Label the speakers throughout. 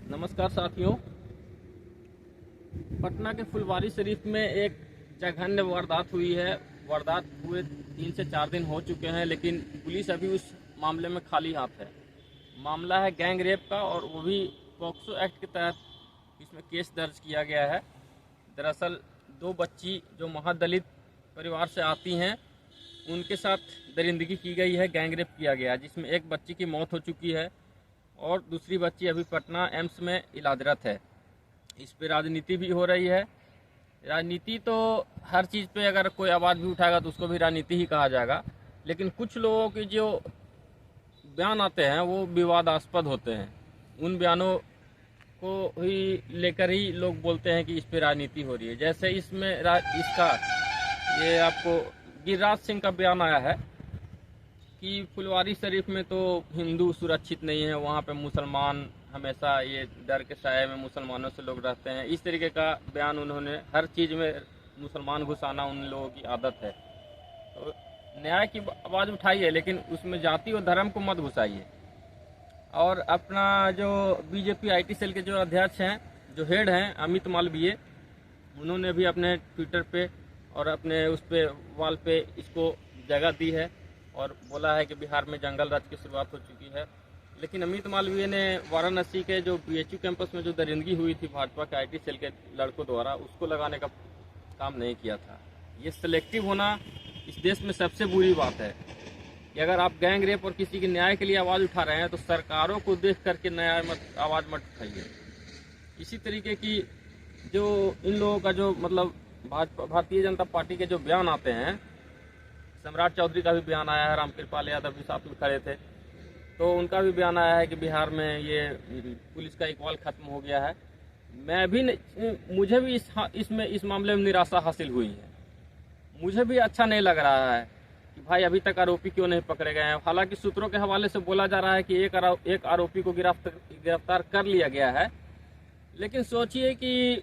Speaker 1: नमस्कार साथियों। पटना के फुलवारी शरीफ में एक जघन्य वारदात हुई है। वारदात हुए 3 से 4 दिन हो चुके हैं, लेकिन पुलिस अभी उस मामले में खाली हाथ है। मामला है गैंग रेप का, और वो भी पॉक्सो एक्ट के तहत इसमें केस दर्ज किया गया है। दरअसल 2 बच्ची जो महादलित परिवार से आती हैं, उनके साथ दरिंदगी की गई है, गैंग रेप किया गया है, जिसमें एक बच्ची की मौत हो चुकी है और दूसरी बच्ची अभी पटना एम्स में इलाजरत है। इस पे राजनीति भी हो रही है। राजनीति तो हर चीज़ पे अगर कोई आवाज़ भी उठाएगा तो उसको भी राजनीति ही कहा जाएगा, लेकिन कुछ लोगों के जो बयान आते हैं वो विवादास्पद होते हैं। उन बयानों को ही लेकर ही लोग बोलते हैं कि इस पे राजनीति हो रही है। जैसे इसमें इसका ये आपको गिरिराज सिंह का बयान आया है कि फुलवारी शरीफ में तो हिंदू सुरक्षित नहीं है, वहाँ पे मुसलमान हमेशा ये डर के साए में मुसलमानों से लोग रहते हैं। इस तरीके का बयान उन्होंने, हर चीज़ में मुसलमान घुसाना उन लोगों की आदत है। तो न्याय की आवाज़ उठाइए, लेकिन उसमें जाति और धर्म को मत घुसाइए। और अपना जो बीजेपी आईटी सेल के जो अध्यक्ष हैं, जो हेड हैं अमित मालवीय, उन्होंने भी अपने ट्विटर पे और अपने उस पे वॉल पे इसको जगह दी है और बोला है कि बिहार में जंगल राज की शुरुआत हो चुकी है। लेकिन अमित मालवीय ने वाराणसी के जो बीएचयू कैंपस में जो दरिंदगी हुई थी भाजपा के आईटी सेल के लड़कों द्वारा, उसको लगाने का काम नहीं किया था। ये सिलेक्टिव होना इस देश में सबसे बुरी बात है कि अगर आप गैंग रेप और किसी के न्याय के लिए आवाज़ उठा रहे हैं तो सरकारों को देख करके आवाज़ मत उठाइए। इसी तरीके की जो इन लोगों का जो मतलब भारतीय जनता पार्टी के जो बयान आते हैं, सम्राट चौधरी का भी बयान आया है, रामकृपाल यादव भी साथ में खड़े थे, तो उनका भी बयान आया है कि बिहार में ये पुलिस का इकबाल खत्म हो गया है। मुझे भी इस मामले में निराशा हासिल हुई है। मुझे भी अच्छा नहीं लग रहा है कि भाई अभी तक आरोपी क्यों नहीं पकड़े गए हैं। हालांकि सूत्रों के हवाले से बोला जा रहा है कि एक आरोपी को गिरफ्तार कर लिया गया है, लेकिन सोचिए कि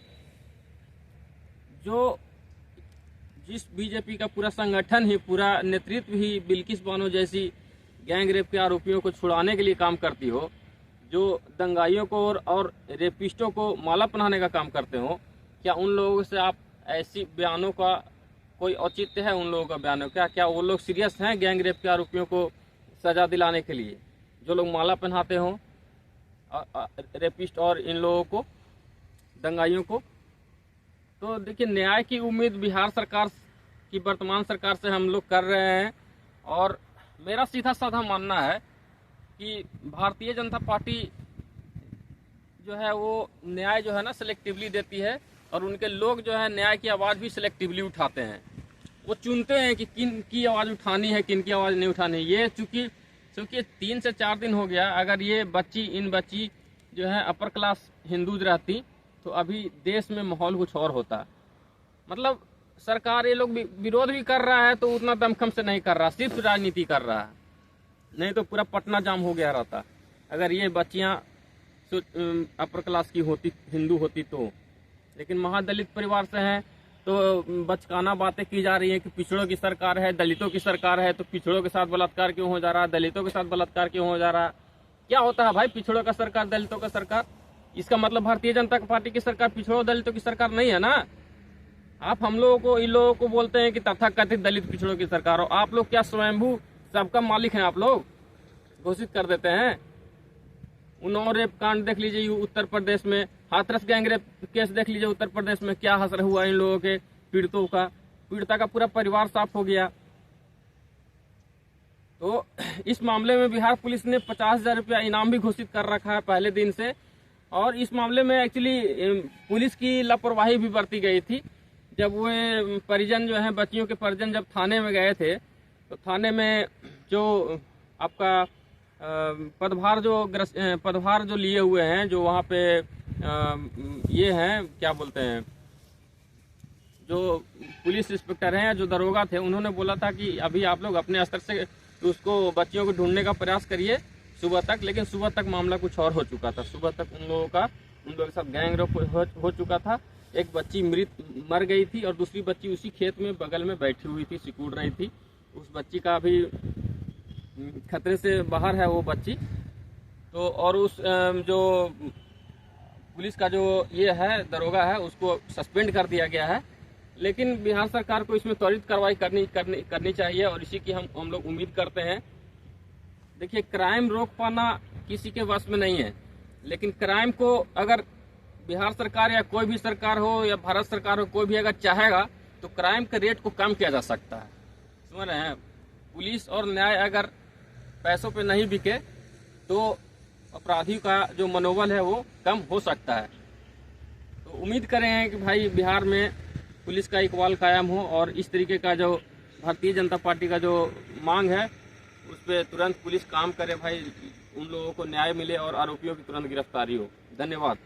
Speaker 1: जिस बीजेपी का पूरा संगठन ही, पूरा नेतृत्व ही बिल्किस बानो जैसी गैंग रेप के आरोपियों को छुड़ाने के लिए काम करती हो, जो दंगाइयों को और रेपिस्टों को माला पहनाने का काम करते हो, क्या उन लोगों से आप ऐसी बयानों का कोई औचित्य है? उन लोगों का बयानों क्या वो लोग सीरियस हैं गैंग रेप के आरोपियों को सजा दिलाने के लिए? जो लोग माला पहनाते हों रेपिस्ट और इन लोगों को, दंगाइयों को। तो देखिए, न्याय की उम्मीद बिहार सरकार की, वर्तमान सरकार से हम लोग कर रहे हैं। और मेरा सीधा साधा मानना है कि भारतीय जनता पार्टी जो है वो न्याय जो है ना सिलेक्टिवली देती है, और उनके लोग जो है न्याय की आवाज़ भी सिलेक्टिवली उठाते हैं। वो चुनते हैं कि किन की आवाज़ उठानी है, किन की आवाज़ नहीं उठानी। ये चूँकि 3 से 4 दिन हो गया, अगर ये इन बच्ची जो है अपर क्लास हिंदूज रहती तो अभी देश में माहौल कुछ और होता। मतलब सरकार ये लोग विरोध भी कर रहा है तो उतना दमखम से नहीं कर रहा, सिर्फ राजनीति कर रहा है। नहीं तो पूरा पटना जाम हो गया रहता अगर ये बच्चियां अपर क्लास की होती, हिंदू होती तो। लेकिन महादलित परिवार से हैं तो बचकाना बातें की जा रही है कि पिछड़ों की सरकार है, दलितों की सरकार है, तो पिछड़ों के साथ बलात्कार क्यों हो जा रहा है, दलितों के साथ बलात्कार क्यों हो जा रहा है? क्या होता है भाई पिछड़ों का सरकार, दलितों का सरकार? इसका मतलब भारतीय जनता पार्टी की सरकार पिछड़ों दलितों की सरकार नहीं है ना। आप हम लोगों को, इन लोगों को बोलते हैं कि तथाकथित दलित पिछड़ों की सरकार हो। आप लोग क्या स्वयंभू सबका मालिक हैं? आप लोग घोषित कर देते हैं। उन्नाव रेप कांड देख लीजिए उत्तर प्रदेश में, हाथरस गैंग रेप केस देख लीजिए उत्तर प्रदेश में, क्या असर हुआ इन लोगों के पीड़िता का पूरा परिवार साफ हो गया। तो इस मामले में बिहार पुलिस ने 50,000 रुपया इनाम भी घोषित कर रखा है पहले दिन से। और इस मामले में एक्चुअली पुलिस की लापरवाही भी बरती गई थी। जब वो परिजन जो है, बच्चियों के परिजन जब थाने में गए थे, तो थाने में जो आपका पदभार जो लिए हुए हैं, जो वहाँ पे ये हैं, क्या बोलते हैं, जो पुलिस इंस्पेक्टर हैं, जो दरोगा थे, उन्होंने बोला था कि अभी आप लोग अपने स्तर से उसको, बच्चियों को ढूंढने का प्रयास करिए सुबह तक। लेकिन सुबह तक मामला कुछ और हो चुका था। सुबह तक उन लोगों के साथ गैंग रेप हो चुका था। एक बच्ची मर गई थी और दूसरी बच्ची उसी खेत में बगल में बैठी हुई थी, सिकुड़ रही थी। उस बच्ची का अभी खतरे से बाहर है वो बच्ची। तो और उस जो पुलिस का जो ये है दरोगा है उसको सस्पेंड कर दिया गया है। लेकिन बिहार सरकार को इसमें त्वरित कार्रवाई करनी चाहिए और इसी की हम लोग उम्मीद करते हैं। देखिए, क्राइम रोक पाना किसी के वश में नहीं है, लेकिन क्राइम को अगर बिहार सरकार या कोई भी सरकार हो या भारत सरकार हो, कोई भी अगर चाहेगा तो क्राइम के रेट को कम किया जा सकता है। समझ रहे हैं? पुलिस और न्याय अगर पैसों पे नहीं बिके तो अपराधी का जो मनोबल है वो कम हो सकता है। तो उम्मीद करें हैं कि भाई बिहार में पुलिस का इकबाल कायम हो और इस तरीके का जो भारतीय जनता पार्टी का जो मांग है उस पर तुरंत पुलिस काम करे, भाई उन लोगों को न्याय मिले और आरोपियों की तुरंत गिरफ्तारी हो। धन्यवाद।